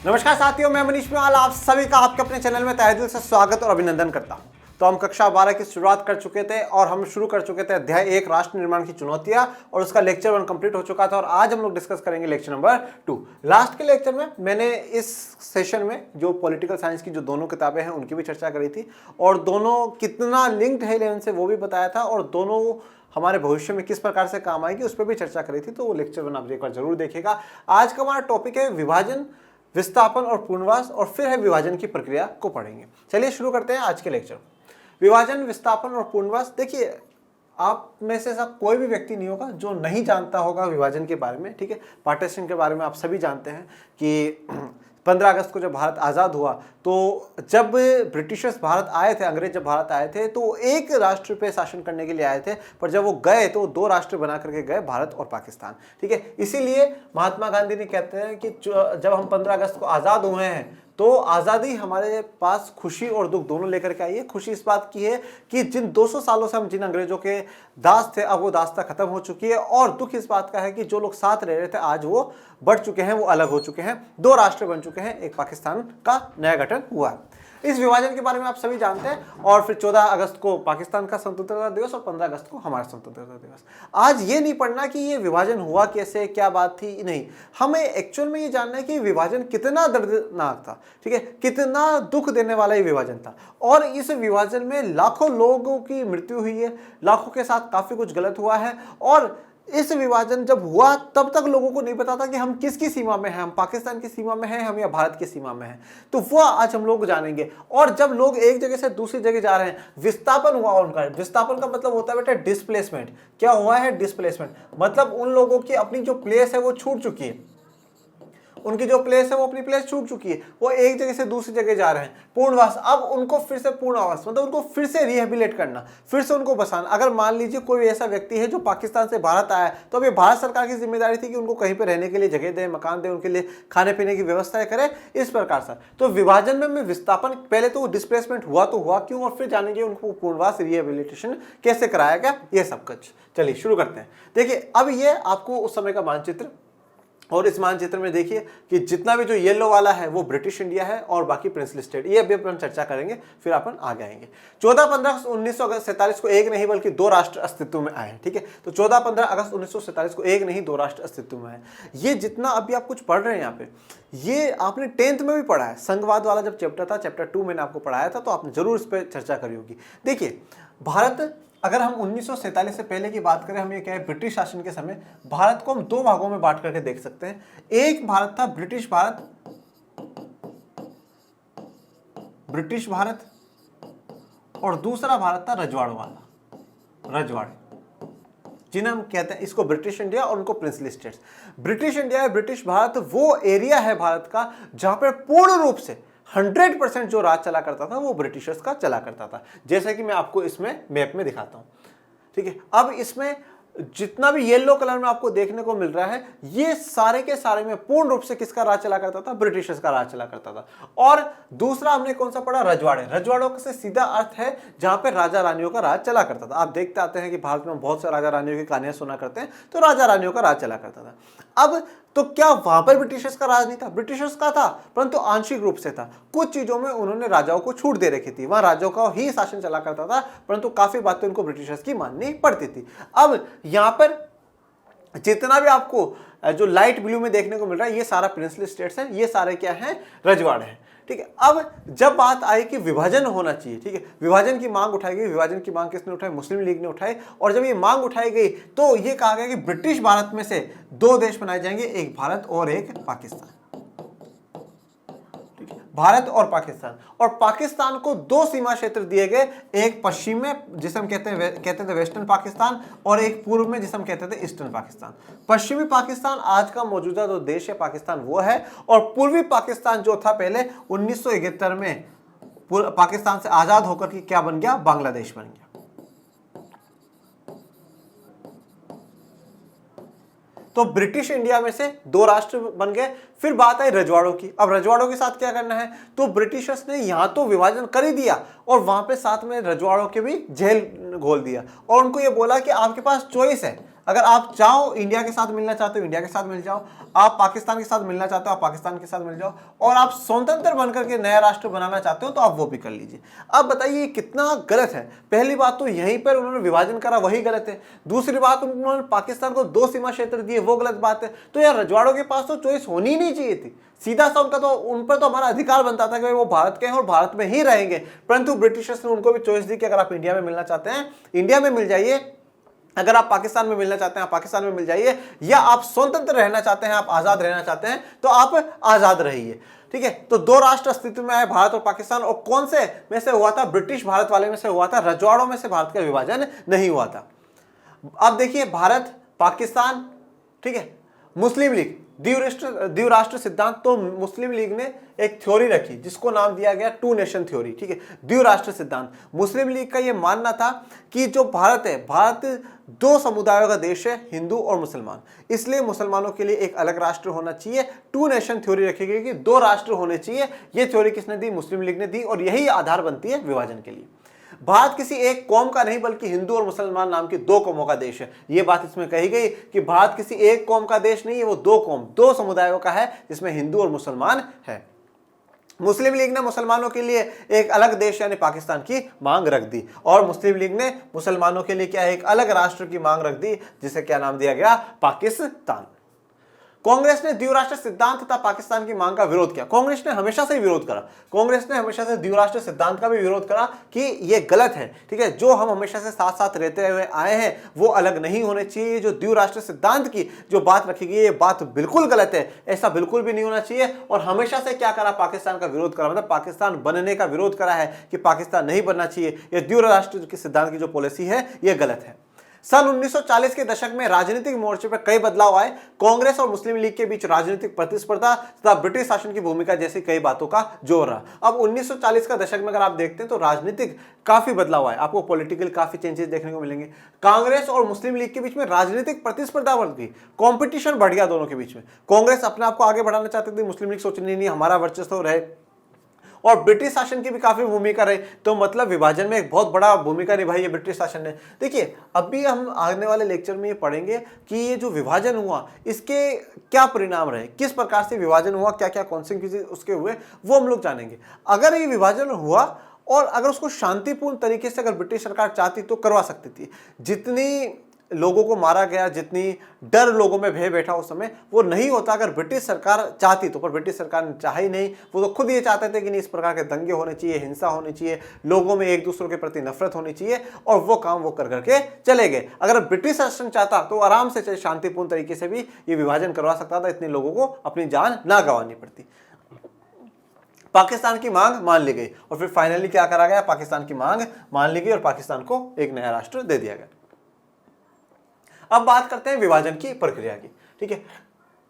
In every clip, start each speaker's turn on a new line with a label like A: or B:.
A: नमस्कार साथियों, मैं मनीष मिवाल आप सभी का आपके अपने चैनल में तहे दिल से स्वागत और अभिनंदन करता हूं। तो हम कक्षा 12 की शुरुआत कर चुके थे और हम शुरू कर चुके थे अध्याय 1 राष्ट्र निर्माण की चुनौतियां और उसका लेक्चर 1 कंप्लीट हो चुका था और आज हम लोग डिस्कस करेंगे लेक्चर नंबर 2। लास्ट के लेक्चर में मैंने इस सेशन में जो पॉलिटिकल साइंस की जो दोनों किताबें हैं उनकी भी चर्चा करी थी और दोनों कितना लिंक्ड है इलेवन से वो भी बताया था और दोनों हमारे भविष्य में किस प्रकार से काम आएगी उस पर भी चर्चा करी थी। तो वो लेक्चर 1 आप एक बार जरूर देखिएगा। आज का हमारा टॉपिक है विभाजन, विस्थापन और पुनर्वास और फिर है विभाजन की प्रक्रिया को पढ़ेंगे। चलिए शुरू करते हैं आज के लेक्चर। विभाजन, विस्थापन और पुनर्वास। देखिए, आप में से सब कोई भी व्यक्ति नहीं होगा जो नहीं जानता होगा विभाजन के बारे में। ठीक है, पार्टीशन के बारे में आप सभी जानते हैं कि 15 अगस्त को जब भारत आज़ाद हुआ तो जब ब्रिटिशर्स भारत आए थे, अंग्रेज जब भारत आए थे तो एक राष्ट्र पे शासन करने के लिए आए थे, पर जब वो गए तो 2 राष्ट्र बना करके गए, भारत और पाकिस्तान। ठीक है, इसीलिए महात्मा गांधी ने कहते हैं कि जब हम 15 अगस्त को आज़ाद हुए हैं तो आज़ादी हमारे पास खुशी और दुख दोनों लेकर के आई है। खुशी इस बात की है कि जिन 200 सालों से हम जिन अंग्रेजों के दास थे अब वो दास्ता खत्म हो चुकी है, और दुख इस बात का है कि जो लोग साथ रह रहे थे आज वो बढ़ चुके हैं, वो अलग हो चुके हैं, 2 राष्ट्र बन चुके हैं, एक पाकिस्तान का नया गठन हुआ। इस विभाजन के बारे में आप सभी जानते हैं। और फिर 14 अगस्त को पाकिस्तान का स्वतंत्रता दिवस और 15 अगस्त को हमारा स्वतंत्रता दिवस। आज ये नहीं पढ़ना कि ये विभाजन हुआ कैसे, क्या बात थी, नहीं, हमें एक्चुअल में ये जानना है कि विभाजन कितना दर्दनाक था। ठीक है, कितना दुख देने वाला ये विभाजन था और इस विभाजन में लाखों लोगों की मृत्यु हुई है, लाखों के साथ काफी कुछ गलत हुआ है। और इस विभाजन जब हुआ तब तक लोगों को नहीं पता था कि हम किसकी सीमा में हैं, हम पाकिस्तान की सीमा में हैं हम या भारत की सीमा में हैं। तो वो आज हम लोग जानेंगे। और जब लोग एक जगह से दूसरी जगह जा रहे हैं, विस्थापन हुआ उनका। विस्थापन का मतलब होता है बेटा डिस्प्लेसमेंट। क्या हुआ है? डिस्प्लेसमेंट। मतलब उन लोगों की अपनी जो प्लेस है वो छूट चुकी है, उनकी जो प्लेस है वो अपनी प्लेस छूट चुकी है, वो एक जगह से दूसरी जगह जा रहे हैं। पूर्णवास, अब उनको फिर से पूर्ण आवास मतलब उनको फिर से रिहेबिलिट करना, फिर से उनको बसाना। अगर मान लीजिए कोई ऐसा व्यक्ति है जो पाकिस्तान से भारत आया है तो अभी भारत सरकार की जिम्मेदारी थी कि उनको कहीं पर रहने के लिए जगह दे, मकान दे, उनके लिए खाने पीने की व्यवस्था करे, इस प्रकार से। तो विभाजन में विस्थापन, पहले तो डिस्प्लेसमेंट हुआ तो हुआ क्यों और फिर जानेंगे उनको पूर्णवास रिहेबिलिटेशन कैसे कराया गया, ये सब कुछ। चलिए शुरू करते हैं। देखिए, अब ये आपको उस समय का मानचित्र, और इस मानचित्र में देखिए कि जितना भी जो येलो वाला है वो ब्रिटिश इंडिया है और बाकी प्रिंसली स्टेट। ये अभी अपन चर्चा करेंगे, फिर अपन आगे आएंगे। 14-15 अगस्त 1947 को एक नहीं बल्कि 2 राष्ट्र अस्तित्व में आए। ठीक है, तो 14-15 अगस्त 1947 को एक नहीं 2 राष्ट्र अस्तित्व में आए। ये जितना अभी आप कुछ पढ़ रहे हैं यहाँ पे, ये आपने 10th में भी पढ़ा है। संघवाद वाला जब चैप्टर था, चैप्टर 2 मैंने आपको पढ़ाया था, तो आपने जरूर इस पर चर्चा करी होगी। देखिए, भारत, अगर हम 1947 से पहले की बात करें, हम ये क्या है, ब्रिटिश शासन के समय भारत को हम 2 भागों में बांट करके देख सकते हैं। एक भारत था ब्रिटिश भारत, और दूसरा भारत था रजवाड़ों वाला, रजवाड़े, जिन्हें हम कहते हैं इसको ब्रिटिश इंडिया और उनको प्रिंसली स्टेट्स। ब्रिटिश इंडिया या ब्रिटिश भारत वो एरिया है भारत का जहां पर पूर्ण रूप से 100% जो राज चला करता था वो ब्रिटिशर्स का चला करता था, जैसे कि मैं आपको इसमें मैप में दिखाता हूं। ठीक है, अब इसमें जितना भी येलो कलर में आपको देखने को मिल रहा है, ये सारे के सारे में पूर्ण रूप से किसका राज चला करता था? ब्रिटिशर्स का राज चला करता था। और दूसरा हमने कौन सा पढ़ा? रजवाड़े। रजवाड़ों से सीधा अर्थ है जहां पे राजा रानियों का राज चला करता था। आप देखते आते हैं कि भारत में बहुत से राजा रानियों की कहानियां सुना करते हैं, तो राजा रानियों का राज चला करता था। अब तो क्या वहां पर ब्रिटिशर्स का राज नहीं था? ब्रिटिशर्स का था, परंतु आंशिक रूप से था। कुछ चीजों में उन्होंने राजाओं को छूट दे रखी थी, वहां राजाओं का ही शासन चला करता था, परंतु काफी बातें उनको ब्रिटिशर्स की माननी पड़ती थी। अब यहां पर जितना भी आपको जो लाइट ब्लू में देखने को मिल रहा है, ये सारा प्रिंसली स्टेट्स है, ये सारे क्या हैं? रजवाड़े हैं। ठीक है, अब जब बात आई कि विभाजन होना चाहिए, ठीक है, विभाजन की मांग उठाई गई। विभाजन की मांग किसने उठाई? मुस्लिम लीग ने उठाई। और जब ये मांग उठाई गई तो ये कहा गया कि ब्रिटिश भारत में से 2 देश बनाए जाएंगे, एक भारत और एक पाकिस्तान। भारत और पाकिस्तान, और पाकिस्तान को 2 सीमा क्षेत्र दिए गए, एक पश्चिम में जिसे हम कहते थे वेस्टर्न पाकिस्तान, और एक पूर्व में जिसे हम कहते थे ईस्टर्न पाकिस्तान। पश्चिमी पाकिस्तान आज का मौजूदा जो देश है पाकिस्तान वो है, और पूर्वी पाकिस्तान जो था पहले 1971 में पाकिस्तान से आजाद होकर के क्या बन गया? बांग्लादेश बन गया। तो ब्रिटिश इंडिया में से 2 राष्ट्र बन गए। फिर बात आई रजवाड़ों की। अब रजवाड़ों के साथ क्या करना है? तो ब्रिटिशर्स ने यहां तो विभाजन कर ही दिया और वहां पे साथ में रजवाड़ों के भी जेल घोल दिया और उनको ये बोला कि आपके पास चॉइस है, अगर आप चाहो इंडिया के साथ मिलना चाहते हो इंडिया के साथ मिल जाओ, आप पाकिस्तान के साथ मिलना चाहते हो आप पाकिस्तान के साथ मिल जाओ, और आप स्वतंत्र बनकर के नया राष्ट्र बनाना चाहते हो तो आप वो भी कर लीजिए। अब बताइए कितना गलत है। पहली बात तो यहीं पर उन्होंने विभाजन करा, वही गलत है। दूसरी बात, उन्होंने पाकिस्तान को 2 सीमा क्षेत्र दिए, वो गलत बात है। तो यार रजवाड़ों के पास तो चॉइस होनी ही नहीं चाहिए थी। सीधा सा उनका तो उन पर तो हमारा अधिकार बनता था कि वो भारत के हैं और भारत में ही रहेंगे, परंतु ब्रिटिशर्स ने उनको भी चॉइस दी कि अगर आप इंडिया में मिलना चाहते हैं इंडिया में मिल जाइए, अगर आप पाकिस्तान में मिलना चाहते हैं आप पाकिस्तान में मिल जाइए, या आप स्वतंत्र रहना चाहते हैं, आप आजाद रहना चाहते हैं तो आप आजाद रहिए। ठीक है, तो 2 राष्ट्र अस्तित्व में आए, भारत और पाकिस्तान। और कौन से में से हुआ था? ब्रिटिश भारत वाले में से हुआ था, रजवाड़ों में से भारत का विभाजन नहीं हुआ था। अब देखिए, भारत, पाकिस्तान, ठीक है, मुस्लिम लीग, द्विराष्ट्र सिद्धांत। तो मुस्लिम लीग ने एक थ्योरी रखी जिसको नाम दिया गया 2 नेशन थ्योरी। ठीक है, द्विराष्ट्र सिद्धांत। मुस्लिम लीग का यह मानना था कि जो भारत है, भारत 2 समुदायों का देश है, हिंदू और मुसलमान, इसलिए मुसलमानों के लिए एक अलग राष्ट्र होना चाहिए। 2 नेशन थ्योरी रखी गई कि 2 राष्ट्र होने चाहिए। यह थ्योरी किसने दी? मुस्लिम लीग ने दी, और यही आधार बनती है विभाजन के लिए। भारत किसी एक कौम का नहीं बल्कि हिंदू और मुसलमान नाम की 2 कौमों का देश है। यह बात इसमें कही गई कि भारत किसी एक कौम का देश नहीं है, वो 2 कौम, 2 समुदायों का है, जिसमें हिंदू और मुसलमान है। मुस्लिम लीग ने मुसलमानों के लिए एक अलग देश यानी पाकिस्तान की मांग रख दी, और मुस्लिम लीग ने मुसलमानों के लिए क्या है? एक अलग राष्ट्र की मांग रख दी, जिसे क्या नाम दिया गया? पाकिस्तान। कांग्रेस ने द्विराष्ट्र सिद्धांत तथा पाकिस्तान की मांग का विरोध किया। कांग्रेस ने हमेशा से विरोध करा, कांग्रेस ने हमेशा से द्विराष्ट्र सिद्धांत का भी विरोध करा कि यह गलत है। ठीक है, जो हम हमेशा से साथ साथ रहते हुए आए हैं वो अलग नहीं होने चाहिए। जो द्विराष्ट्र सिद्धांत की जो बात रखी गई है, ये बात बिल्कुल गलत है, ऐसा बिल्कुल भी नहीं होना चाहिए। और हमेशा से क्या करा? पाकिस्तान का विरोध करा, मतलब पाकिस्तान बनने का विरोध करा है कि पाकिस्तान नहीं बनना चाहिए। यह द्विराष्ट्र के सिद्धांत की जो पॉलिसी है यह गलत है। सन 1940 के दशक में राजनीतिक मोर्चे पर कई बदलाव आए। कांग्रेस और मुस्लिम लीग के बीच राजनीतिक प्रतिस्पर्धा तथा ब्रिटिश शासन की भूमिका जैसी कई बातों का जोर रहा। अब 1940 का दशक में अगर आप देखते हैं तो राजनीतिक काफी बदलाव आए, आपको पॉलिटिकल काफी चेंजेस देखने को मिलेंगे। कांग्रेस और मुस्लिम लीग के बीच में राजनीतिक प्रतिस्पर्धा बढ़ गई, कॉम्पिटिशन बढ़ गया दोनों के बीच में। कांग्रेस अपने आप को आगे बढ़ाना चाहती थी, मुस्लिम लीग सोच नहीं हमारा वर्चस्व रहे, और ब्रिटिश शासन की भी काफी भूमिका रही। तो मतलब विभाजन में एक बहुत बड़ा भूमिका निभाई है ब्रिटिश शासन ने। देखिए, अभी हम आने वाले लेक्चर में ये पढ़ेंगे कि ये जो विभाजन हुआ इसके क्या परिणाम रहे, किस प्रकार से विभाजन हुआ, क्या क्या कॉन्सिक्वेंसेस उसके हुए, वो हम लोग जानेंगे। अगर ये विभाजन हुआ और अगर उसको शांतिपूर्ण तरीके से अगर ब्रिटिश सरकार चाहती तो करवा सकती थी। जितनी लोगों को मारा गया, जितनी डर लोगों में भय बैठा उस समय, वो नहीं होता अगर ब्रिटिश सरकार चाहती तो। पर ब्रिटिश सरकार ने चाहा ही नहीं, वो तो खुद ये चाहते थे कि नहीं, इस प्रकार के दंगे होने चाहिए, हिंसा होनी चाहिए, लोगों में एक दूसरे के प्रति नफरत होनी चाहिए, और वो काम वो कर करके चले गए। अगर ब्रिटिश शासन चाहता तो आराम से शांतिपूर्ण तरीके से भी ये विभाजन करवा सकता था, इतने लोगों को अपनी जान ना गंवानी पड़ती। पाकिस्तान की मांग मान ली गई, और फिर फाइनली क्या करा गया? पाकिस्तान की मांग मान ली गई और पाकिस्तान को एक नया राष्ट्र दे दिया गया। अब बात करते हैं विभाजन की प्रक्रिया की। ठीक है,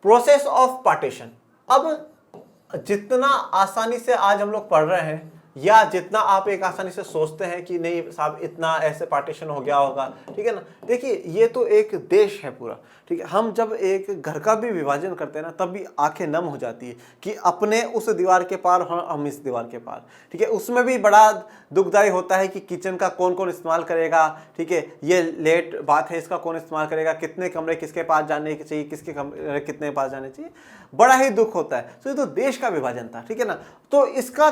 A: प्रोसेस ऑफ पार्टीशन। अब जितना आसानी से आज हम लोग पढ़ रहे हैं, या जितना आप एक आसानी से सोचते हैं कि नहीं साहब इतना ऐसे पार्टीशन हो गया होगा, ठीक है ना, देखिए ये तो एक देश है पूरा। ठीक है, हम जब एक घर का भी विभाजन करते हैं ना, तब भी आंखें नम हो जाती है कि अपने उस दीवार के पार, हम इस दीवार के पार। ठीक है, उसमें भी बड़ा दुखदायी होता है कि किचन का कौन कौन इस्तेमाल करेगा। ठीक है, ये लेट बात है, इसका कौन इस्तेमाल करेगा, कितने कमरे किसके पास जाने चाहिए, किसके कमरे कितने पास जाने चाहिए, बड़ा ही दुख होता है। तो ये तो देश का विभाजन था, ठीक है ना, तो इसका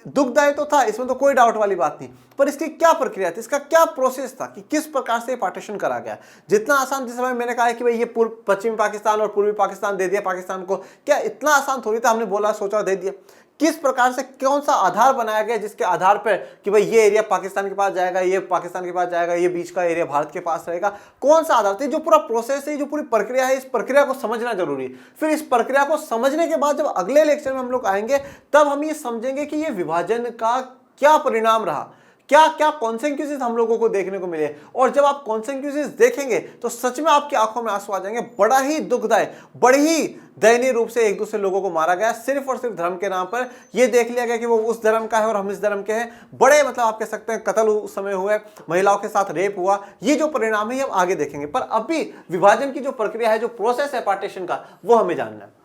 A: दुखदायी तो था, इसमें तो कोई डाउट वाली बात नहीं, पर इसकी क्या प्रक्रिया थी, इसका क्या प्रोसेस था कि किस प्रकार से पार्टीशन करा गया। जितना आसान, जिस समय मैंने कहा है कि भाई ये पश्चिमी पाकिस्तान और पूर्वी पाकिस्तान दे दिया पाकिस्तान को, क्या इतना आसान थोड़ी था, हमने बोला सोचा दे दिया। किस प्रकार से, कौन सा आधार बनाया गया जिसके आधार पर कि भाई ये एरिया पाकिस्तान के पास जाएगा, ये पाकिस्तान के पास जाएगा, ये बीच का एरिया भारत के पास रहेगा, कौन सा आधार था? जो पूरा प्रोसेस है, जो पूरी प्रक्रिया है, इस प्रक्रिया को समझना जरूरी है। फिर इस प्रक्रिया को समझने के बाद जब अगले लेक्चर में हम लोग आएंगे, तब हम ये समझेंगे कि ये विभाजन का क्या परिणाम रहा, क्या क्या कॉन्सिक्वेंसेस हम लोगों को देखने को मिले। और जब आप कॉन्सिक्वेंसेस देखेंगे तो सच में आपकी आंखों में आंसू आ जाएंगे। बड़ा ही दुखदायी, बड़ी ही दयनीय रूप से एक दूसरे लोगों को मारा गया, सिर्फ और सिर्फ धर्म के नाम पर। यह देख लिया गया कि वो उस धर्म का है और हम इस धर्म के हैं। बड़े मतलब आप कह सकते हैं कत्ल उस समय हुए, महिलाओं के साथ रेप हुआ। ये जो परिणाम है हम आगे देखेंगे, पर अभी विभाजन की जो प्रक्रिया है, जो प्रोसेस है पार्टीशन का, वो हमें जानना है।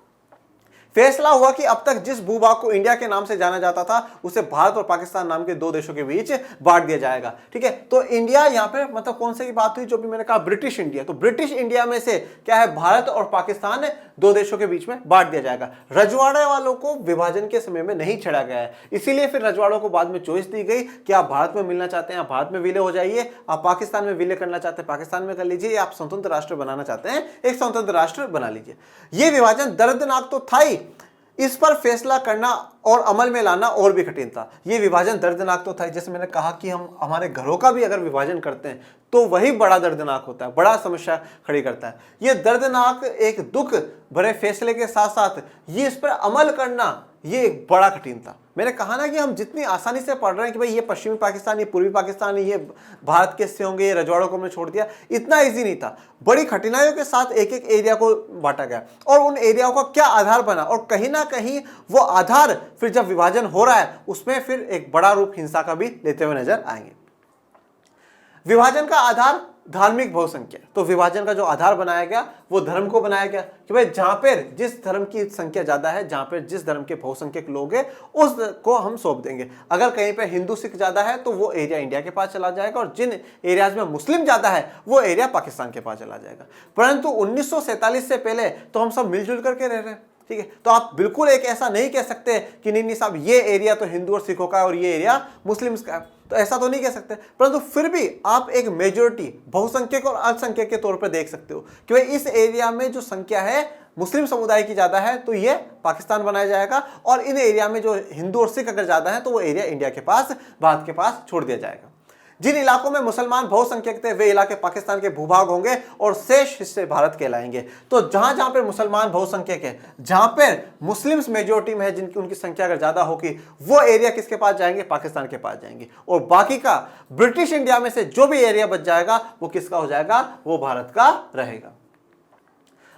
A: फैसला हुआ कि अब तक जिस भूभाग को इंडिया के नाम से जाना जाता था उसे भारत और पाकिस्तान नाम के दो देशों के बीच बांट दिया जाएगा। ठीक है, तो इंडिया यहाँ पे मतलब कौन से की बात हुई, जो भी मैंने कहा ब्रिटिश इंडिया, तो ब्रिटिश इंडिया में से क्या है, भारत और पाकिस्तान दो देशों के बीच में बांट दिया जाएगा। रजवाड़े वालों को विभाजन के समय में नहीं छेड़ा गया है, इसीलिए फिर रजवाड़ों को बाद में चॉइस दी गई कि आप भारत में मिलना चाहते हैं आप भारत में विलय हो जाइए, आप पाकिस्तान में विलय करना चाहते हैं पाकिस्तान में कर लीजिए, या आप स्वतंत्र राष्ट्र बनाना चाहते हैं एक स्वतंत्र राष्ट्र बना लीजिए। यह विभाजन दर्दनाक तो था ही, इस पर फैसला करना और अमल में लाना और भी कठिन था। यह विभाजन दर्दनाक तो था, जैसे मैंने कहा कि हम हमारे घरों का भी अगर विभाजन करते हैं तो वही बड़ा दर्दनाक होता है, बड़ा समस्या खड़ी करता है। यह दर्दनाक एक दुख भरे फैसले के साथ साथ ये इस पर अमल करना ये एक बड़ा कठिन था। मैंने कहा ना कि हम जितनी आसानी से पढ़ रहे हैं कि भाई ये पश्चिमी पाकिस्तान, ये पूर्वी पाकिस्तान, ये भारत के हिस्से होंगे, ये रजवाड़ों को हमने छोड़ दिया, इतना इजी नहीं था। बड़ी कठिनाइयों के साथ एक एक एरिया को बांटा गया और उन एरियाओं का क्या आधार बना, और कहीं ना कहीं वो आधार फिर जब विभाजन हो रहा है उसमें फिर एक बड़ा रूप हिंसा का भी लेते हुए नजर आएंगे। विभाजन का आधार धार्मिक बहुसंख्या, तो विभाजन का जो आधार बनाया गया वो धर्म को बनाया गया कि भाई जहां पर जिस धर्म की संख्या ज्यादा है, जहां पर जिस धर्म के बहुसंख्यक लोग हैं उस को हम सौंप देंगे। अगर कहीं पे हिंदू सिख ज्यादा है तो वो एरिया इंडिया के पास चला जाएगा, और जिन एरियाज में मुस्लिम ज्यादा है वो एरिया पाकिस्तान के पास चला जाएगा। परंतु 1947 से पहले तो हम सब मिलजुल करके रह रहे हैं। ठीक है, तो आप बिल्कुल एक ऐसा नहीं कह सकते कि नहीं साहब ये एरिया तो हिंदू और सिखों का है और ये एरिया मुस्लिम्स का है, तो ऐसा तो नहीं कह सकते। परंतु फिर भी आप एक मेजोरिटी बहुसंख्यक और अल्पसंख्यक के तौर पर देख सकते हो कि भाई इस एरिया में जो संख्या है मुस्लिम समुदाय की ज्यादा है तो ये पाकिस्तान बनाया जाएगा, और इन एरिया में जो हिंदू और सिख अगर ज्यादा है तो वो एरिया इंडिया के पास, भारत के पास छोड़ दिया जाएगा। जिन इलाकों में मुसलमान बहुसंख्यक थे वे इलाके पाकिस्तान के भूभाग होंगे और शेष हिस्से भारत कहलाएंगे। तो जहां जहां पर मुसलमान बहुसंख्यक है, जहां पर मुस्लिम्स मेजोरिटी में है, जिनकी उनकी संख्या अगर ज्यादा होगी वो एरिया किसके पास जाएंगे, पाकिस्तान के पास जाएंगे, और बाकी का ब्रिटिश इंडिया में से जो भी एरिया बच जाएगा वो किसका हो जाएगा, वो भारत का रहेगा।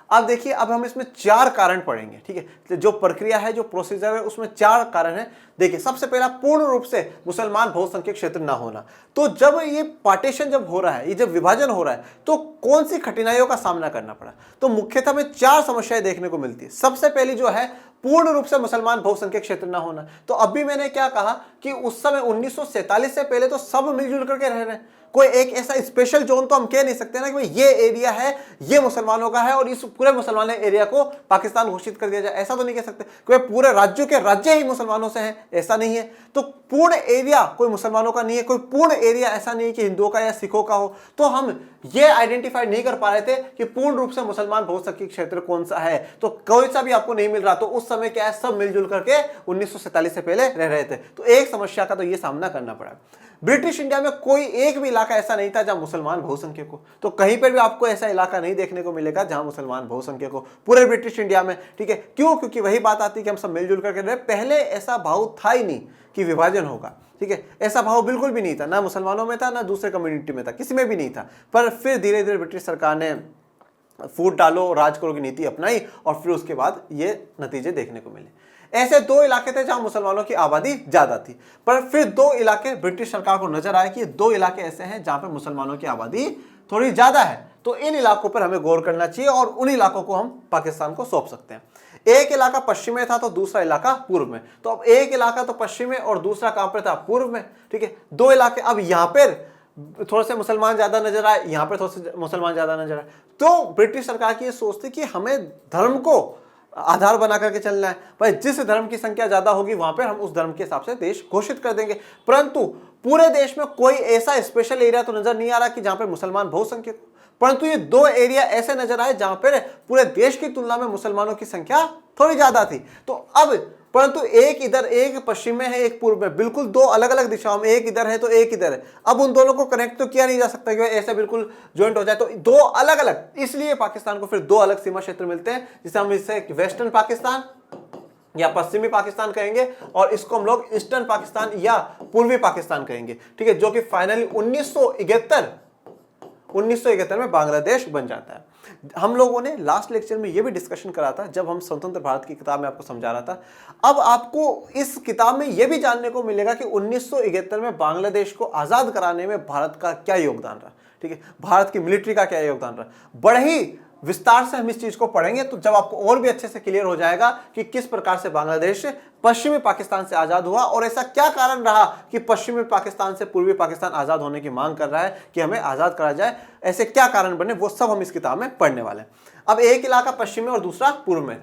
A: अब देखिए, अब हम इसमें चार कारण पढ़ेंगे। ठीक है, जो प्रक्रिया है, जो प्रोसीजर है, उसमें चार कारण है। देखिए, सबसे पहला पूर्ण रूप से मुसलमान बहुसंख्यक क्षेत्र ना होना। तो जब ये पार्टीशन जब हो रहा है, ये जब विभाजन हो रहा है, तो कौन सी कठिनाइयों का सामना करना पड़ा, तो मुख्यतः में चार समस्याएं देखने को मिलती है। सबसे पहली जो है पूर्ण रूप से मुसलमान बहुसंख्यक क्षेत्र ना होना। तो अभी मैंने क्या कहा कि उस समय 1947 से पहले तो सब मिलजुल करके रह रहे हैं, कोई एक ऐसा स्पेशल जोन तो हम कह नहीं सकते ना कि भाई ये एरिया है ये मुसलमानों का है और इस पूरे मुसलमान एरिया को पाकिस्तान घोषित कर दिया जाए, ऐसा तो नहीं कह सकते। कोई पूरे राज्यों के राज्य ही मुसलमानों से हैं, ऐसा नहीं है। तो पूर्ण एरिया कोई मुसलमानों का नहीं है, कोई पूर्ण एरिया ऐसा नहीं है कि हिंदुओं का या सिखों का हो। तो हम ये आइडेंटिफाई नहीं कर पा रहे थे कि पूर्ण रूप से मुसलमान बहुसंख्यक क्षेत्र कौन सा है, तो कोई सा भी आपको नहीं मिल रहा। तो उस समय क्या है, सब मिलजुल करके 1947 से पहले रह रहे थे। तो एक समस्या का तो ये सामना करना पड़ा। ब्रिटिश इंडिया में कोई एक भी इलाका ऐसा नहीं था जहां मुसलमान बहुसंख्यक हो। तो कहीं पर भी आपको ऐसा इलाका नहीं देखने को मिलेगा जहां मुसलमान बहुसंख्यक हो पूरे ब्रिटिश इंडिया में। ठीक है, क्यों? क्योंकि वही बात आती है कि हम सब मिलजुल करके रहे। पहले ऐसा भाव था ही नहीं कि विभाजन होगा। ठीक है, ऐसा भाव बिल्कुल भी नहीं था, ना मुसलमानों में था ना दूसरे कम्युनिटी में था, किसी में भी नहीं था। पर फिर धीरे धीरे ब्रिटिश सरकार ने फूट डालो राज करो की नीति अपनाई और फिर उसके बाद ये नतीजे देखने को मिले। ऐसे दो इलाके थे जहां मुसलमानों की आबादी ज्यादा थी, पर फिर दो इलाके ब्रिटिश सरकार को नजर आए कि दो इलाके ऐसे हैं जहां पर मुसलमानों की आबादी थोड़ी ज्यादा है, तो इन इलाकों पर हमें गौर करना चाहिए और उन इलाकों को हम पाकिस्तान को सौंप सकते हैं। एक इलाका पश्चिम में था तो दूसरा इलाका पूर्व में। तो अब एक इलाका तो पश्चिम में और दूसरा कहां पर था, पूर्व में। ठीक है, दो इलाके। अब यहां पर थोड़े से मुसलमान ज्यादा नजर आए, यहां पर थोड़े से मुसलमान ज्यादा नजर आए। तो ब्रिटिश सरकार की ये सोच थी कि हमें धर्म को आधार बना करके चलना है। भाई जिस धर्म की संख्या ज्यादा होगी वहां पर हम उस धर्म के हिसाब से देश घोषित कर देंगे। परंतु पूरे देश में कोई ऐसा स्पेशल एरिया तो नजर नहीं आ रहा कि जहां पर मुसलमान बहुसंख्यक, परंतु ये दो एरिया ऐसे नजर आए जहां पर पूरे देश की तुलना में मुसलमानों की संख्या थोड़ी ज्यादा थी। तो अब परंतु एक इधर, एक पश्चिम में है, एक पूर्व में, बिल्कुल दो अलग अलग दिशाओं में, एक इधर है तो एक इधर है। अब उन दोनों को कनेक्ट तो किया नहीं जा सकता कि ऐसे बिल्कुल ज्वाइंट हो जाए, तो दो अलग अलग, इसलिए पाकिस्तान को फिर दो अलग सीमा क्षेत्र मिलते हैं, जिसे हम इससे वेस्टर्न पाकिस्तान या पश्चिमी पाकिस्तान कहेंगे और इसको हम लोग ईस्टर्न पाकिस्तान या पूर्वी पाकिस्तान कहेंगे। ठीक है, जो कि फाइनली 1971 में बांग्लादेश बन जाता है। हम लोगों ने लास्ट लेक्चर में यह भी डिस्कशन करा था जब हम स्वतंत्र भारत की किताब में आपको समझा रहा था। अब आपको इस किताब में यह भी जानने को मिलेगा कि 1971 में बांग्लादेश को आजाद कराने में भारत का क्या योगदान रहा। ठीक है, भारत की मिलिट्री का क्या योगदान रहा। बड़े ही विस्तार से हम इस चीज को पढ़ेंगे तो जब आपको और भी अच्छे से क्लियर हो जाएगा कि किस प्रकार से बांग्लादेश पश्चिमी पाकिस्तान से आजाद हुआ और ऐसा क्या कारण रहा कि पश्चिमी पाकिस्तान से पूर्वी पाकिस्तान आजाद होने की मांग कर रहा है कि हमें आजाद करा जाए, ऐसे क्या कारण बने, वो सब हम इस किताब में पढ़ने वाले हैं। अब एक इलाका पश्चिम में और दूसरा पूर्व में।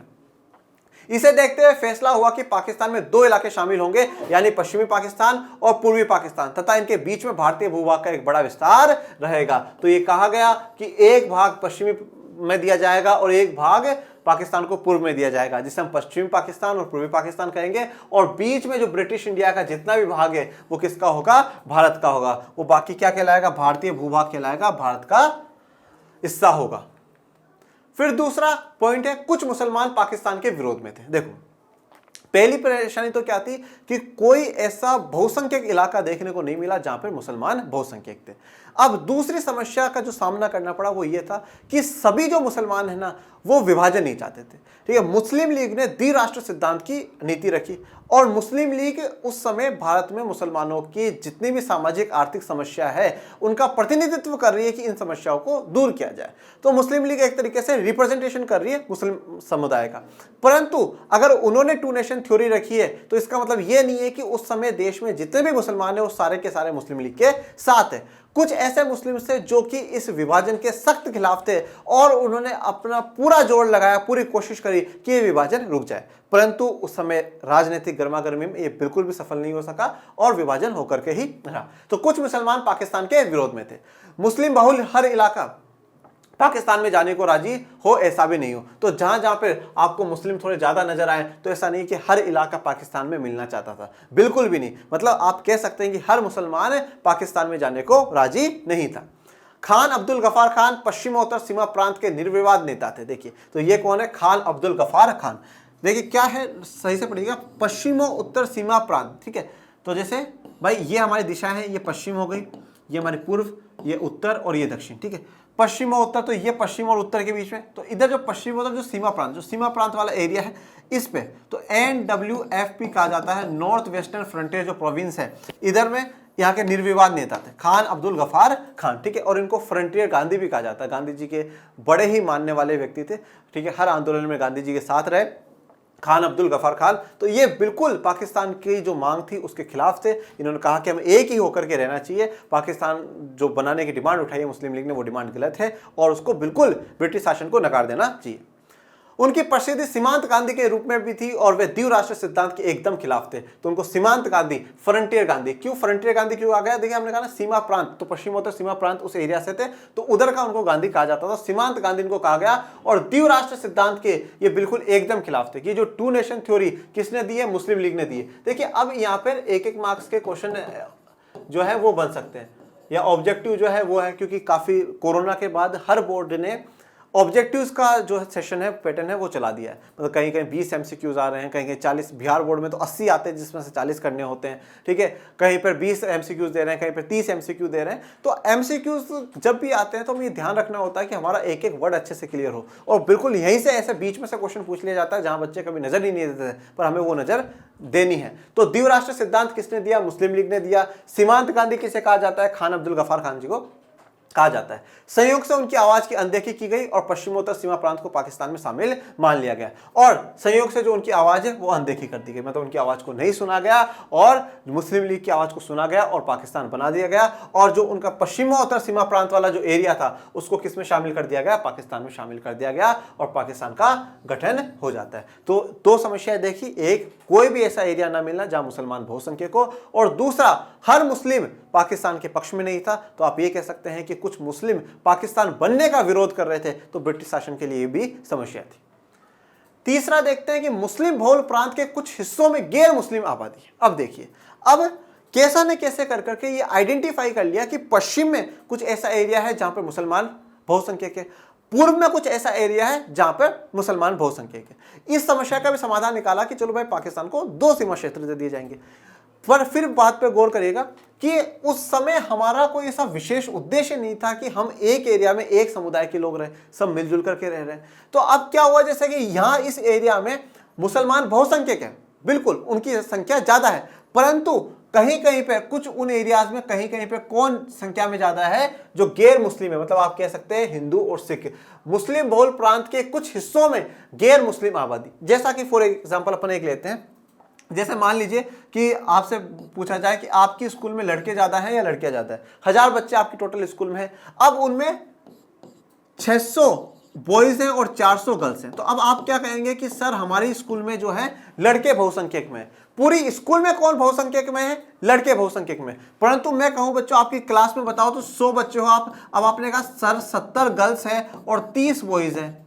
A: इसे देखते हुए फैसला हुआ कि पाकिस्तान में दो इलाके शामिल होंगे, यानी पश्चिमी पाकिस्तान और पूर्वी पाकिस्तान, तथा इनके बीच में भारतीय भूभाग का एक बड़ा विस्तार रहेगा। तो ये कहा गया कि एक भाग पश्चिमी में दिया जाएगा और एक भाग पाकिस्तान को पूर्व में दिया जाएगा, जिसे हम पश्चिमी पाकिस्तान और पूर्वी पाकिस्तान कहेंगे। और बीच में जो ब्रिटिश इंडिया का जितना भी भाग है वो किसका होगा, भारत का होगा। वो बाकी क्या कहलाएगा, भारतीय भूभाग कहलाएगा, भारत का हिस्सा होगा। फिर दूसरा पॉइंट है, कुछ मुसलमान पाकिस्तान के विरोध में थे। देखो पहली परेशानी तो क्या थी कि कोई ऐसा बहुसंख्यक इलाका देखने को नहीं मिला जहां पर मुसलमान बहुसंख्यक थे। अब दूसरी समस्या का जो सामना करना पड़ा वो ये था कि सभी जो मुसलमान है ना वो विभाजन नहीं चाहते थे। ठीक है, मुस्लिम लीग ने द्विराष्ट्र सिद्धांत की नीति रखी और मुस्लिम लीग उस समय भारत में मुसलमानों की जितनी भी सामाजिक आर्थिक समस्या है उनका प्रतिनिधित्व कर रही है कि इन समस्याओं को दूर किया जाए। तो मुस्लिम लीग एक तरीके से रिप्रेजेंटेशन कर रही है मुस्लिम समुदाय का। परंतु अगर उन्होंने टू नेशन थ्योरी रखी है तो इसका मतलब ये नहीं है कि उस समय देश में जितने भी मुसलमान है वो सारे के सारे मुस्लिम लीग के साथ है। कुछ ऐसे मुस्लिम थे जो कि इस विभाजन के सख्त खिलाफ थे और उन्होंने अपना पूरा जोर लगाया, पूरी कोशिश करी कि ये विभाजन रुक जाए। परंतु उस समय राजनीतिक गर्मागर्मी में ये बिल्कुल भी सफल नहीं हो सका और विभाजन होकर के ही रहा। तो कुछ मुसलमान पाकिस्तान के विरोध में थे। मुस्लिम बहुल हर इलाका पाकिस्तान में जाने को राजी हो ऐसा भी नहीं हो। तो जहां जहां पे आपको मुस्लिम थोड़े ज्यादा नजर आए तो ऐसा नहीं कि हर इलाका पाकिस्तान में मिलना चाहता था, बिल्कुल भी नहीं। मतलब आप कह सकते हैं कि हर मुसलमान पाकिस्तान में जाने को राजी नहीं था। खान अब्दुल गफार खान पश्चिमोत्तर सीमा प्रांत के निर्विवाद नेता थे। देखिए तो ये कौन है, खान अब्दुल गफार खान। देखिए क्या है, सही से पढ़िएगा, पश्चिमोत्तर सीमा प्रांत। ठीक है, तो जैसे भाई ये हमारी दिशा है, ये पश्चिम हो गई, ये हमारी पूर्व, ये उत्तर और ये दक्षिण। ठीक है, पश्चिम और उत्तर, तो ये पश्चिम और उत्तर के बीच में। तो इधर जो पश्चिम उत्तर जो सीमा प्रांत वाला एरिया है इस पे तो NWFP कहा जाता है, नॉर्थ वेस्टर्न फ्रंटियर जो प्रोविंस है, इधर में यहाँ के निर्विवाद नेता थे खान अब्दुल गफार खान। ठीक है, और इनको फ्रंटियर गांधी भी कहा जाता है, गांधी जी के बड़े ही मानने वाले व्यक्ति थे। ठीक है, हर आंदोलन में गांधी जी के साथ रहे खान अब्दुल गफार खान। तो ये बिल्कुल पाकिस्तान की जो मांग थी उसके खिलाफ थे। इन्होंने कहा कि हम एक ही होकर के रहना चाहिए। पाकिस्तान जो बनाने की डिमांड उठाई है मुस्लिम लीग ने, वो डिमांड गलत है और उसको बिल्कुल ब्रिटिश शासन को नकार देना चाहिए। उनकी प्रसिद्धि सीमांत गांधी के रूप में भी थी और वे द्विराष्ट्र सिद्धांत के एकदम खिलाफ थे। तो उनको सीमांत गांधी, फ्रंटियर गांधी, क्यों फ्रंटियर गांधी क्यों आ गया? देखिए हमने कहा ना सीमा प्रांत, तो पश्चिमोत्तर सीमा प्रांत उस एरिया से थे तो उधर का उनको गांधी कहा जाता था, सीमांत गांधी इनको कहा गया। और द्विराष्ट्र सिद्धांत के ये बिल्कुल एकदम खिलाफ थे कि जो टू नेशन थ्योरी किसने दी है, मुस्लिम लीग ने दी है। देखिए अब यहाँ पर एक एक मार्क्स के क्वेश्चन जो है वो बन सकते हैं या ऑब्जेक्टिव जो है वो है, क्योंकि काफी कोरोना के बाद हर बोर्ड ने ऑब्जेक्टिव्स का जो सेशन है, पैटर्न है वो चला दिया है। मतलब कहीं कहीं 20 MCQs आ रहे हैं, कहीं कहीं 40। बिहार बोर्ड में तो 80 आते हैं जिसमें से 40 करने होते हैं। ठीक है, कहीं पर 20 MCQs दे रहे हैं, कहीं पर 30 MCQ दे रहे हैं। तो MCQs जब भी आते हैं तो हमें ये ध्यान रखना होता है कि हमारा एक एक वर्ड अच्छे से क्लियर हो। और बिल्कुल यहीं से ऐसे बीच में से क्वेश्चन पूछ लिया जाता है जहां बच्चे कभी नजर ही नहीं देते थे, पर हमें वो नजर देनी है। तो द्विराष्ट्र सिद्धांत किसने दिया? मुस्लिम लीग ने दिया। सीमांत गांधी किसे कहा जाता है? खान अब्दुल गफार खान जी को कहा जाता है। संयोग से उनकी आवाज की अनदेखी की गई और पश्चिमोत्तर सीमा प्रांत को पाकिस्तान में शामिल मान लिया गया और संयोग से जो उनकी आवाज है वो अनदेखी कर दी गई। मतलब उनकी आवाज को नहीं सुना गया और मुस्लिम लीग की आवाज को सुना गया और पाकिस्तान बना दिया गया। और जो उनका पश्चिमोत्तर सीमा प्रांत वाला जो एरिया था उसको किस में शामिल कर दिया गया? पाकिस्तान में शामिल कर दिया गया और पाकिस्तान का गठन हो जाता है। तो दो समस्याएं देखी, एक कोई भी ऐसा एरिया ना मिलना जहां मुसलमान बहुसंख्यक हो, और दूसरा हर मुस्लिम पाकिस्तान के पक्ष में नहीं था। तो आप ये कह सकते हैं कि कुछ मुस्लिम पाकिस्तान बनने का विरोध कर रहे थे, तो ब्रिटिश शासन के लिए भी समस्या थी। तीसरा देखते हैं कि मुस्लिम बहुल प्रांत के कुछ हिस्सों में गैर मुस्लिम आबादी है। अब देखिए, अब कैसा न कैसे कर करके ये आइडेंटिफाई कर लिया कि पश्चिम में कुछ ऐसा एरिया है जहां पर मुसलमान बहुसंख्यक है, पूर्व में कुछ ऐसा एरिया है जहां पर मुसलमान बहुसंख्यक है। इस समस्या का भी समाधान निकाला कि चलो भाई पाकिस्तान को 2 सीमा क्षेत्र दे दिए जाएंगे। पर फिर बात पे गौर करिएगा कि उस समय हमारा कोई ऐसा विशेष उद्देश्य नहीं था कि हम एक एरिया में एक समुदाय के लोग रहे, सब मिलजुल करके रह रहे हैं। तो अब क्या हुआ, जैसे कि यहाँ इस एरिया में मुसलमान बहुसंख्यक है, बिल्कुल उनकी संख्या ज्यादा है, परंतु कहीं कहीं पे कुछ उन एरियाज में कहीं कहीं पे कौन संख्या में ज्यादा है, जो गैर मुस्लिम है, मतलब आप कह सकते हैं हिंदू और सिख। मुस्लिम बहुल प्रांत के कुछ हिस्सों में गैर मुस्लिम आबादी, जैसा कि फॉर एग्जांपल अपन एक लेते हैं, जैसे मान लीजिए कि आपसे पूछा जाए कि आपकी स्कूल में लड़के ज्यादा हैं या लड़कियां ज्यादा है, 1000 बच्चे आपकी टोटल स्कूल में है, अब उनमें 600 बॉयज हैं और 400 गर्ल्स हैं, तो अब आप क्या कहेंगे कि सर हमारी स्कूल में जो है लड़के बहुसंख्यक में है। पूरी स्कूल में कौन बहुसंख्यक में है? लड़के बहुसंख्यक में। परंतु मैं कहूं बच्चों आपकी क्लास में बताओ तो 100 बच्चे हो आप, अब आपने कहा सर 70 गर्ल्स हैं और 30 बॉयज हैं,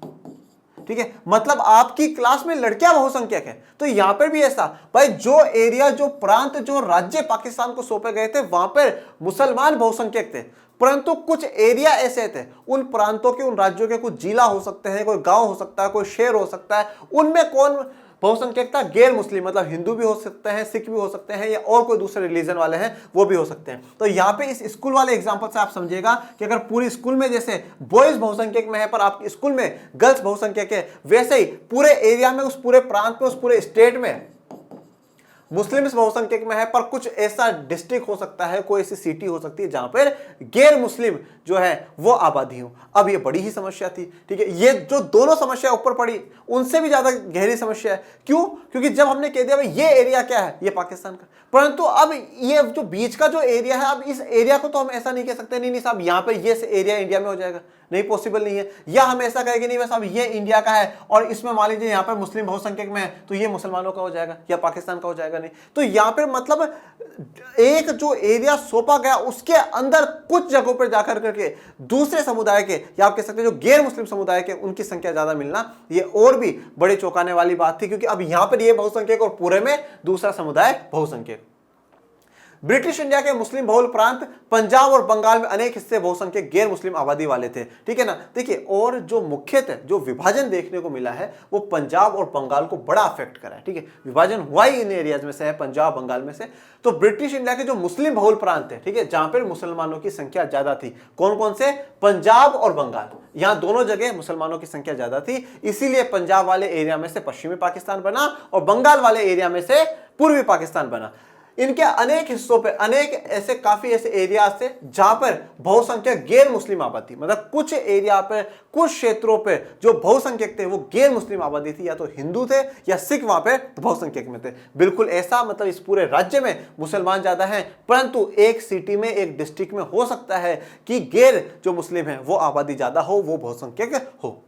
A: ठीक है, मतलब आपकी क्लास में लड़कियां बहुसंख्यक है। तो यहां पर भी ऐसा भाई, जो एरिया, जो प्रांत, जो राज्य पाकिस्तान को सौंपे गए थे वहां पर मुसलमान बहुसंख्यक थे, परंतु कुछ एरिया ऐसे थे, उन प्रांतों के, उन राज्यों के कुछ जिला हो सकते हैं, कोई गांव हो सकता है, कोई शहर हो सकता है, उनमें कौन बहुसंख्यक था? गैर मुस्लिम, मतलब हिंदू भी हो सकते हैं, सिख भी हो सकते हैं, या और कोई दूसरे रिलीजन वाले हैं वो भी हो सकते हैं। तो यहाँ पे इस स्कूल वाले एग्जांपल से आप समझिएगा कि अगर पूरी स्कूल में जैसे बॉयज बहुसंख्यक में है पर आपके स्कूल में गर्ल्स बहुसंख्यक है, वैसे ही पूरे एरिया में, उस पूरे प्रांत में, उस पूरे स्टेट में मुस्लिम्स बहुसंख्यक में है, पर कुछ ऐसा डिस्ट्रिक्ट हो सकता है, कोई ऐसी सिटी हो सकती है जहां पर गैर मुस्लिम जो है वो आबादी हो। अब ये बड़ी ही समस्या थी, ठीक है, ये जो दोनों समस्या ऊपर पड़ी उनसे भी ज्यादा गहरी समस्या है। क्यों? क्योंकि जब हमने कह दिया भाई ये एरिया क्या है, ये पाकिस्तान का, परंतु अब ये जो बीच का जो एरिया है, अब इस एरिया को तो हम ऐसा नहीं कह सकते नहीं नहीं साहब यहाँ पर ये एरिया इंडिया में हो जाएगा, नहीं, पॉसिबल नहीं है। या हम ऐसा कहेंगे नहीं साहब ये इंडिया का है और इसमें मान लीजिए यहाँ पर मुस्लिम बहुसंख्यक में है तो ये मुसलमानों का हो जाएगा या पाकिस्तान का हो जाएगा, नहीं। तो यहाँ पर मतलब एक जो एरिया सौंपा गया उसके अंदर कुछ जगहों पर जाकर करके दूसरे समुदाय के, या आप कह सकते हैं जो गैर मुस्लिम समुदाय के, उनकी संख्या ज्यादा मिलना, ये और भी बड़े चौंकाने वाली बात थी, क्योंकि अब यहां पर ये बहुसंख्यक और पूरे में दूसरा समुदाय बहुसंख्यक। ब्रिटिश इंडिया के मुस्लिम बहुल प्रांत पंजाब और बंगाल में अनेक हिस्से बहुसंख्यक गैर मुस्लिम आबादी वाले थे, ठीक है ना। देखिए, और जो मुख्यतः जो विभाजन देखने को मिला है वो पंजाब और बंगाल को बड़ा अफेक्ट करा है, ठीक है, विभाजन हुआ ही इन एरियाज में से है, पंजाब बंगाल में से। तो ब्रिटिश इंडिया के जो मुस्लिम बहुल प्रांत है, ठीक है, जहां पर मुसलमानों की संख्या ज्यादा थी, कौन कौन से? पंजाब और बंगाल, यहां दोनों जगह मुसलमानों की संख्या ज्यादा थी, इसीलिए पंजाब वाले एरिया में से पश्चिमी पाकिस्तान बना और बंगाल वाले एरिया में से पूर्वी पाकिस्तान बना। इनके अनेक हिस्सों पे अनेक ऐसे काफी ऐसे एरियाज थे जहां पर बहुसंख्यक गैर मुस्लिम आबादी, मतलब कुछ एरिया पे, कुछ क्षेत्रों पे जो बहुसंख्यक थे वो गैर मुस्लिम आबादी थी, या तो हिंदू थे या सिख वहां पे बहुसंख्यक में थे। बिल्कुल ऐसा, मतलब इस पूरे राज्य में मुसलमान ज्यादा हैं, परंतु एक सिटी में, एक डिस्ट्रिक्ट में हो सकता है कि गैर जो मुस्लिम है वो आबादी ज्यादा हो, वो बहुसंख्यक हो।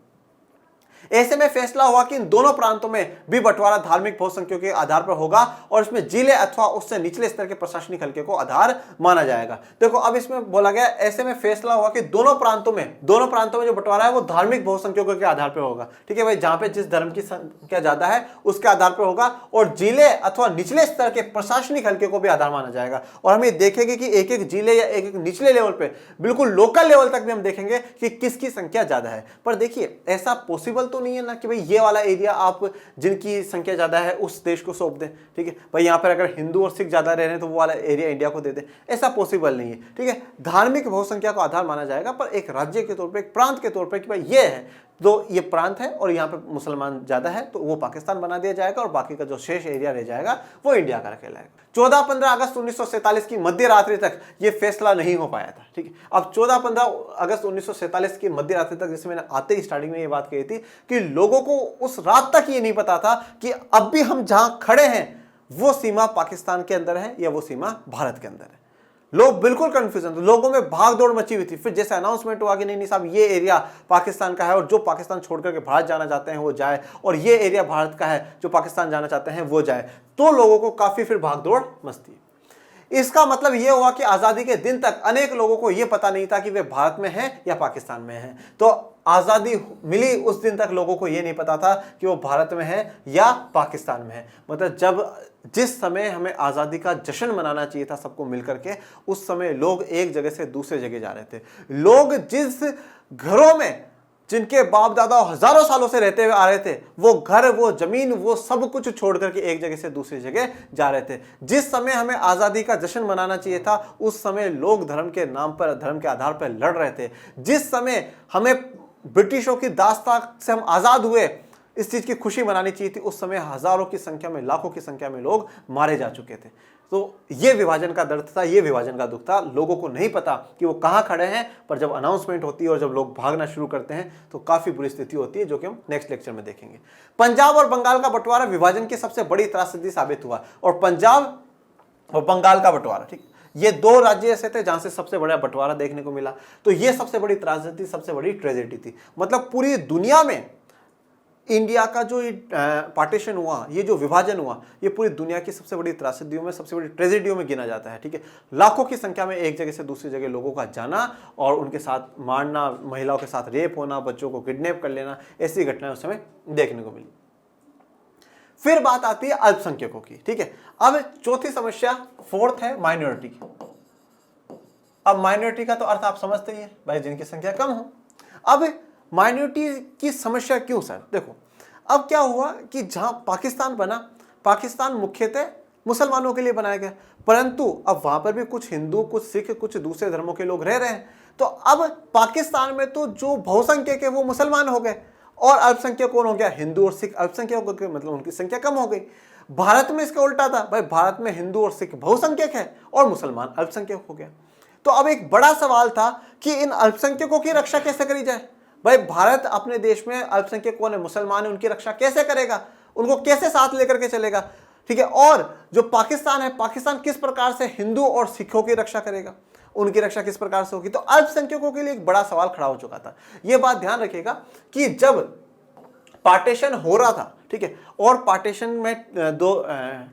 A: ऐसे में फैसला हुआ कि इन दोनों प्रांतों में भी बंटवारा धार्मिक बहुसंख्यकों के आधार पर होगा और इसमें जिले अथवा उससे निचले स्तर के प्रशासनिक हलके को आधार माना जाएगा। देखो, अब इसमें बोला गया, ऐसे में फैसला हुआ कि दोनों प्रांतों में जो बंटवारा है वो धार्मिक बहुसंख्यकों के आधार पर होगा, ठीक है भाई, जहां पे जिस धर्म की संख्या ज्यादा है उसके आधार पर होगा, और जिले अथवा निचले स्तर के प्रशासनिक हलके को भी आधार माना जाएगा। और हम ये देखेंगे कि एक एक जिले या एक एक निचले लेवल पे, बिल्कुल लोकल लेवल तक भी हम देखेंगे कि किसकी संख्या ज्यादा है। पर देखिए, ऐसा पॉसिबल तो नहीं है ना कि भाई ये वाला एरिया आप जिनकी संख्या ज्यादा है उस देश को सौंप दें, ठीक है भाई, यहां पर अगर हिंदू और सिख ज्यादा रह रहे हैं तो वो वाला एरिया इंडिया को दे दे, ऐसा पॉसिबल नहीं है, ठीक है। धार्मिक बहुसंख्या को आधार माना जाएगा, पर एक राज्य के तौर पर, एक प्रांत के तौर पर कि भाई ये है, तो ये प्रांत है और यहाँ पे मुसलमान ज्यादा है तो वो पाकिस्तान बना दिया जाएगा और बाकी का जो शेष एरिया रह जाएगा वो इंडिया का कहलाएगा। 14-15 अगस्त 1947 की मध्य रात्रि तक ये फैसला नहीं हो पाया था, ठीक है। अब 14-15 अगस्त 1947 की मध्य रात्रि तक, जैसे मैंने आते ही स्टार्टिंग में ये बात कही थी कि लोगों को उस रात तक ये नहीं पता था कि अब भी हम जहां खड़े हैं वो सीमा पाकिस्तान के अंदर है या वो सीमा भारत के अंदर है। लोग बिल्कुल कंफ्यूजन थे, लोगों में भाग दौड़ मची हुई थी। फिर जैसे अनाउंसमेंट हुआ कि नहीं साहब ये एरिया पाकिस्तान का है और जो पाकिस्तान छोड़ करके भारत जाना चाहते हैं वो जाए, और ये एरिया भारत का है जो पाकिस्तान जाना चाहते हैं वो जाए, तो लोगों को काफी फिर भाग दौड़ मचती। इसका मतलब यह हुआ कि आजादी के दिन तक अनेक लोगों को यह पता नहीं था कि वे भारत में हैं या पाकिस्तान में हैं। तो आजादी मिली उस दिन तक लोगों को यह नहीं पता था कि वो भारत में है या पाकिस्तान में है। मतलब जिस समय हमें आजादी का जश्न मनाना चाहिए था सबको मिलकर के, उस समय लोग एक जगह से दूसरे जगह जा रहे थे। लोग जिस घरों में जिनके बाप दादा हजारों सालों से रहते हुए आ रहे थे, वो घर, वो जमीन, वो सब कुछ छोड़ करके एक जगह से दूसरी जगह जा रहे थे। जिस समय हमें आजादी का जश्न मनाना चाहिए था उस समय लोग धर्म के नाम पर, धर्म के आधार पर लड़ रहे थे। जिस समय हमें ब्रिटिशों की दास्तान से हम आजाद हुए, इस चीज की खुशी मनानी चाहिए थी, उस समय हजारों की संख्या में, लाखों की संख्या में लोग मारे जा चुके थे। तो ये विभाजन का दर्द था, ये विभाजन का दुख था। लोगों को नहीं पता कि वो कहाँ खड़े हैं, पर जब अनाउंसमेंट होती है और जब लोग भागना शुरू करते हैं तो काफी बुरी स्थिति होती है, जो कि हम नेक्स्ट लेक्चर में देखेंगे। पंजाब और बंगाल का बंटवारा विभाजन की सबसे बड़ी त्रासदी साबित हुआ, और पंजाब और बंगाल का बंटवारा, ठीक, ये दो राज्य ऐसे थे जहां से सबसे बड़ा बंटवारा देखने को मिला। तो ये सबसे बड़ी त्रासदी, सबसे बड़ी ट्रेजेडी थी। मतलब पूरी दुनिया में इंडिया का जो पार्टीशन हुआ, ये जो विभाजन हुआ, ये पूरी दुनिया की सबसे बड़ी त्रासदियों में, सबसे बड़ी ट्रेजेडियों में गिना जाता है, ठीक है। लाखों की संख्या में एक जगह से दूसरी जगह लोगों का जाना और उनके साथ मारना, महिलाओं के साथ रेप होना, बच्चों को किडनैप कर लेना, ऐसी घटनाएं उस समय देखने को मिली। फिर बात आती है अल्पसंख्यकों की, ठीक है। अब चौथी समस्या, फोर्थ, है माइनॉरिटी की। अब माइनॉरिटी का तो अर्थ आप समझते ही हैं भाई, जिनकी संख्या कम हो। अब माइनॉरिटी की समस्या क्यों सर? देखो, अब क्या हुआ कि जहां पाकिस्तान बना, पाकिस्तान मुख्यतः मुसलमानों के लिए बनाया गया, परंतु अब वहां पर भी कुछ हिंदू, कुछ सिख, कुछ दूसरे धर्मों के लोग रह रहे हैं। तो अब पाकिस्तान में तो जो बहुसंख्यक है वो मुसलमान हो गए, और अल्पसंख्यक कौन हो गया? हिंदू और सिख अल्पसंख्यक हो गए, मतलब उनकी संख्या कम हो गई। भारत में इसका उल्टा था भाई, भारत में हिंदू और सिख बहुसंख्यक है और मुसलमान अल्पसंख्यक हो गया। तो अब एक बड़ा सवाल था कि इन अल्पसंख्यकों की रक्षा कैसे करी जाए। भाई भारत अपने देश में अल्पसंख्यक कौन है? मुसलमान है, उनकी रक्षा कैसे करेगा? उनको कैसे साथ लेकर के चलेगा? ठीक है। और जो पाकिस्तान है, पाकिस्तान किस प्रकार से हिंदू और सिखों की रक्षा करेगा? उनकी रक्षा किस प्रकार से होगी? तो अल्पसंख्यकों के लिए एक बड़ा सवाल खड़ा हो चुका था। यह बात ध्यान रखिएगा कि जब पार्टीशन हो रहा था, ठीक है, और पार्टीशन में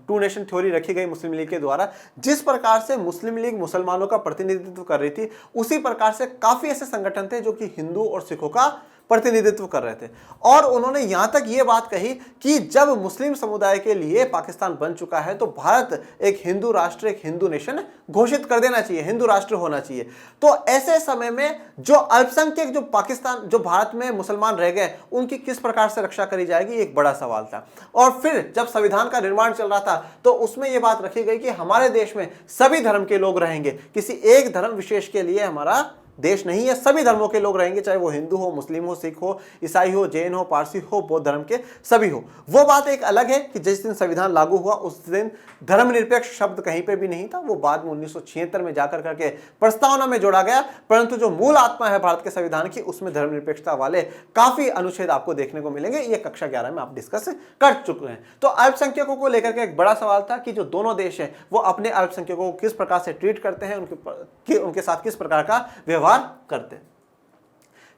A: टू नेशन थ्योरी रखी गई मुस्लिम लीग के द्वारा, जिस प्रकार से मुस्लिम लीग मुसलमानों का प्रतिनिधित्व कर रही थी, उसी प्रकार से काफी ऐसे संगठन थे जो कि हिंदू और सिखों का प्रतिनिधित्व कर रहे थे। और उन्होंने यहां तक ये बात कही कि जब मुस्लिम समुदाय के लिए पाकिस्तान बन चुका है तो भारत एक हिंदू राष्ट्र, एक हिंदू नेशन घोषित कर देना चाहिए, हिंदू राष्ट्र होना चाहिए। तो ऐसे समय में जो अल्पसंख्यक, जो पाकिस्तान, जो भारत में मुसलमान रह गए, उनकी किस प्रकार से रक्षा करी जाएगी, एक बड़ा सवाल था। और फिर जब संविधान का निर्माण चल रहा था तो उसमें यह बात रखी गई कि हमारे देश में सभी धर्म के लोग रहेंगे, किसी एक धर्म विशेष के लिए हमारा देश नहीं है, सभी धर्मों के लोग रहेंगे, चाहे वो हिंदू हो, मुस्लिम हो, सिख हो, ईसाई हो, जैन हो, पारसी हो, बौद्ध धर्म के सभी हो। वो बात एक अलग है कि जिस दिन संविधान लागू हुआ उस दिन धर्मनिरपेक्ष शब्द कहीं पे भी नहीं था, वो बाद में 1976 में जाकर करके प्रस्तावना में जोड़ा गया। परंतु जो मूल आत्मा है भारत के संविधान की, उसमें धर्मनिरपेक्षता वाले काफी अनुच्छेद आपको देखने को मिलेंगे। ये कक्षा 11 में आप डिस्कस कर चुके हैं। तो अल्पसंख्यकों को लेकर के एक बड़ा सवाल था कि जो दोनों देश है वो अपने अल्पसंख्यकों को किस प्रकार से ट्रीट करते हैं, उनके साथ किस प्रकार का व्यवहार करते।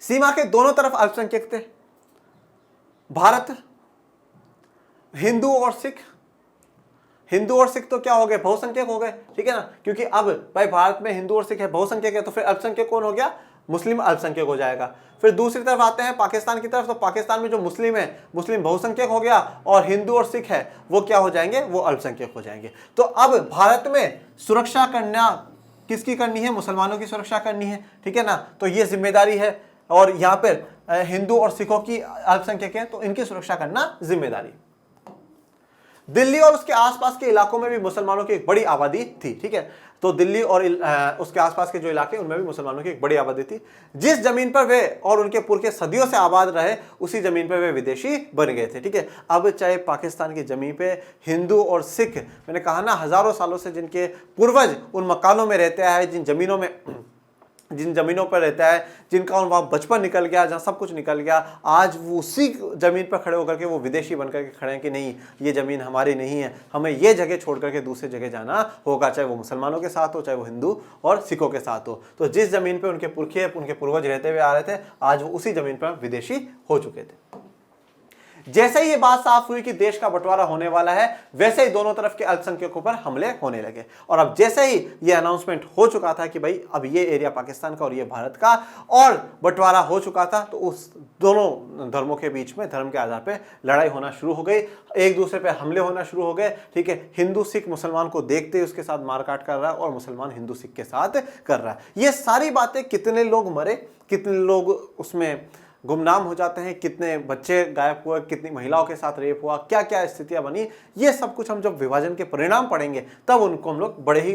A: सीमा के दोनों तरफ अल्पसंख्यक थे, भारत, हिंदू और सिख। हिंदू और सिख तो क्या हो गए? बहुसंख्यक हो गए, ठीक है ना, क्योंकि अब भाई भारत में हिंदू और सिख है, बहुसंख्यक है, तो फिर अल्पसंख्यक कौन हो गया? मुस्लिम अल्पसंख्यक हो जाएगा। फिर दूसरी तरफ आते हैं पाकिस्तान की तरफ, तो पाकिस्तान में जो मुस्लिम है, मुस्लिम बहुसंख्यक हो गया, और हिंदू और सिख है वो क्या हो जाएंगे? वो अल्पसंख्यक हो जाएंगे। तो अब भारत में सुरक्षा करना किसकी करनी है? मुसलमानों की सुरक्षा करनी है, ठीक है ना। तो ये जिम्मेदारी है, और यहां पर हिंदू और सिखों की अल्पसंख्यक है तो इनकी सुरक्षा करना जिम्मेदारी। दिल्ली और उसके आसपास के इलाकों में भी मुसलमानों की एक बड़ी आबादी थी, ठीक है। तो दिल्ली और उसके आसपास के जो इलाके, उनमें भी मुसलमानों की एक बड़ी आबादी थी। जिस जमीन पर वे और उनके पुरखे सदियों से आबाद रहे, उसी जमीन पर वे विदेशी बन गए थे, ठीक है। अब चाहे पाकिस्तान की जमीन पे हिंदू और सिख, मैंने कहा ना, हजारों सालों से जिनके पूर्वज उन मकानों में रहते आए, जिन जमीनों पर रहता है, जिनका वहाँ बचपन निकल गया, जहाँ सब कुछ निकल गया, आज वो उसी जमीन पर खड़े होकर के वो विदेशी बनकर के खड़े हैं कि नहीं, ये ज़मीन हमारी नहीं है, हमें ये जगह छोड़ करके दूसरी जगह जाना होगा, चाहे वो मुसलमानों के साथ हो, चाहे वो हिंदू और सिखों के साथ हो। तो जिस ज़मीन पर उनके पुरखे, उनके पूर्वज रहते हुए आ रहे थे, आज वो उसी ज़मीन पर विदेशी हो चुके थे। जैसे ही ये बात साफ हुई कि देश का बंटवारा होने वाला है, वैसे ही दोनों तरफ के अल्पसंख्यकों पर हमले होने लगे। और अब जैसे ही ये अनाउंसमेंट हो चुका था कि भाई अब ये एरिया पाकिस्तान का और ये भारत का, और बंटवारा हो चुका था, तो उस दोनों धर्मों के बीच में धर्म के आधार पर लड़ाई होना शुरू हो गई, एक दूसरे पर हमले होना शुरू हो गए, ठीक है। हिंदू सिख मुसलमान को देखते ही उसके साथ मारकाट कर रहा है, और मुसलमान हिंदू सिख के साथ कर रहा है। ये सारी बातें, कितने लोग मरे, कितने लोग उसमें गुमनाम हो जाते हैं, कितने बच्चे गायब हुए, कितनी महिलाओं के साथ रेप हुआ, क्या क्या स्थितियां बनी, ये सब कुछ हम जब विभाजन के परिणाम पढ़ेंगे तब उनको हम लोग बड़े ही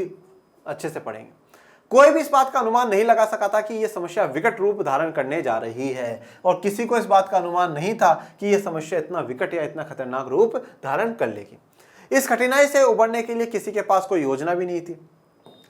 A: अच्छे से पढ़ेंगे। कोई भी इस बात का अनुमान नहीं लगा सका था कि यह समस्या विकट रूप धारण करने जा रही है, और किसी को इस बात का अनुमान नहीं था कि यह समस्या इतना विकट या इतना खतरनाक रूप धारण कर लेगी। इस कठिनाई से उबरने के लिए किसी के पास कोई योजना भी नहीं थी।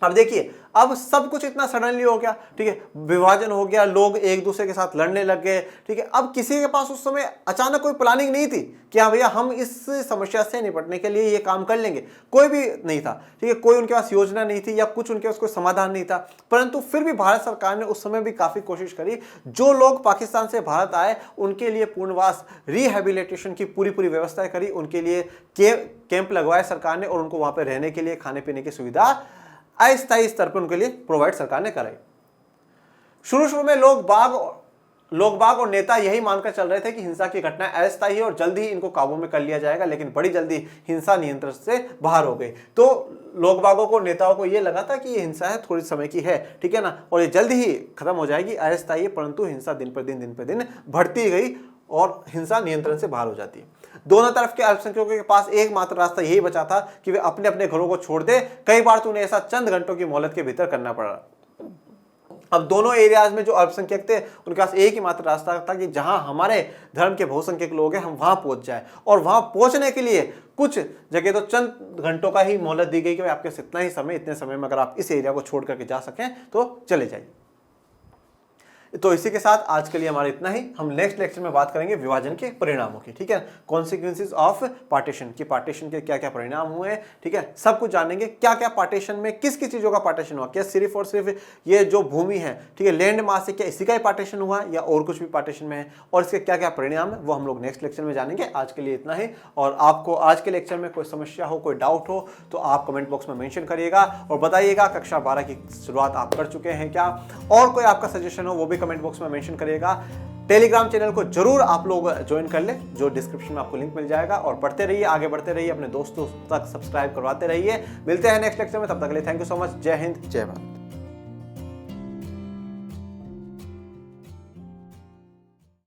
A: अब देखिए, अब सब कुछ इतना सडनली हो गया, ठीक है, विभाजन हो गया, लोग एक दूसरे के साथ लड़ने लग गए, ठीक है। अब किसी के पास उस समय अचानक कोई प्लानिंग नहीं थी कि हाँ भैया हम इस समस्या से निपटने के लिए ये काम कर लेंगे, कोई भी नहीं था, ठीक है। कोई उनके पास योजना नहीं थी या कुछ उनके पास कोई समाधान नहीं था, परंतु फिर भी भारत सरकार ने उस समय भी काफी कोशिश करी। जो लोग पाकिस्तान से भारत आए उनके लिए पुनर्वास, रिहेबिलिटेशन की पूरी व्यवस्था करी, उनके लिए कैंप लगवाए सरकार ने और उनको वहां पर रहने के लिए, खाने पीने की सुविधा अस्थायी स्तर पर उनके लिए प्रोवाइड सरकार ने कराई। शुरू में लोग बाग और नेता यही मानकर चल रहे थे कि हिंसा की घटना अस्थायी है और जल्दी ही इनको काबू में कर लिया जाएगा, लेकिन बड़ी जल्दी हिंसा नियंत्रण से बाहर हो गई। तो लोग बागों को, नेताओं को यह लगा था कि ये हिंसा है, थोड़ी समय की है, ठीक है ना, और ये जल्दी ही खत्म हो जाएगी, अस्थायी है, परंतु हिंसा दिन पर दिन बढ़ती गई और हिंसा नियंत्रण से बाहर हो जाती है। दोनों तरफ के अल्पसंख्यकों के पास एकमात्र रास्ता यही बचा था कि वे अपने अपने घरों को छोड़ दे। कई बार तो उन्हें ऐसा चंद घंटों की मोहलत के भीतर करना पड़ा। अब दोनों एरियाज में जो अल्पसंख्यक थे उनके पास एक ही मात्र रास्ता था कि जहां हमारे धर्म के बहुसंख्यक लोग हैं हम वहां पहुंच जाए, और वहां पहुंचने के लिए कुछ जगह तो चंद घंटों का ही मोहलत दी गई कि आपके इतना ही समय, इतने समय में अगर आप इस एरिया को छोड़ करके जा सकें तो चले जाइए। तो इसी के साथ आज के लिए हमारा इतना ही। हम नेक्स्ट लेक्चर में बात करेंगे विभाजन के परिणामों की, ठीक है, कॉन्सिक्वेंसेस ऑफ पार्टीशन की, पार्टीशन के क्या क्या परिणाम हुए, ठीक है, सब कुछ जानेंगे। क्या क्या पार्टीशन में किस किस चीजों का पार्टीशन हुआ, क्या सिर्फ और सिर्फ ये जो भूमि है, ठीक है, लैंड मास से क्या इसी का ही पार्टीशन हुआ या और कुछ भी पार्टीशन में है, और इसके क्या क्या परिणाम है वो हम लोग नेक्स्ट लेक्चर में जानेंगे। आज के लिए इतना ही। और आपको आज के लेक्चर में कोई समस्या हो, कोई डाउट हो तो आप कमेंट बॉक्स में मेंशन करिएगा और बताइएगा कक्षा 12 की शुरुआत आप कर चुके हैं क्या, और कोई आपका सजेशन हो वो भी कमेंट बॉक्स में मेंशन करिएगा। टेलीग्राम चैनल को जरूर आप लोग ज्वाइन कर ले, जो डिस्क्रिप्शन में आपको लिंक मिल जाएगा, और पढ़ते रहिए, आगे बढ़ते रहिए, अपने दोस्तों तक सब्सक्राइब करवाते रहिए। मिलते हैं नेक्स्ट लेक्चर में, तब तक के लिए थैंक यू सो मच। जय हिंद, जय भारत।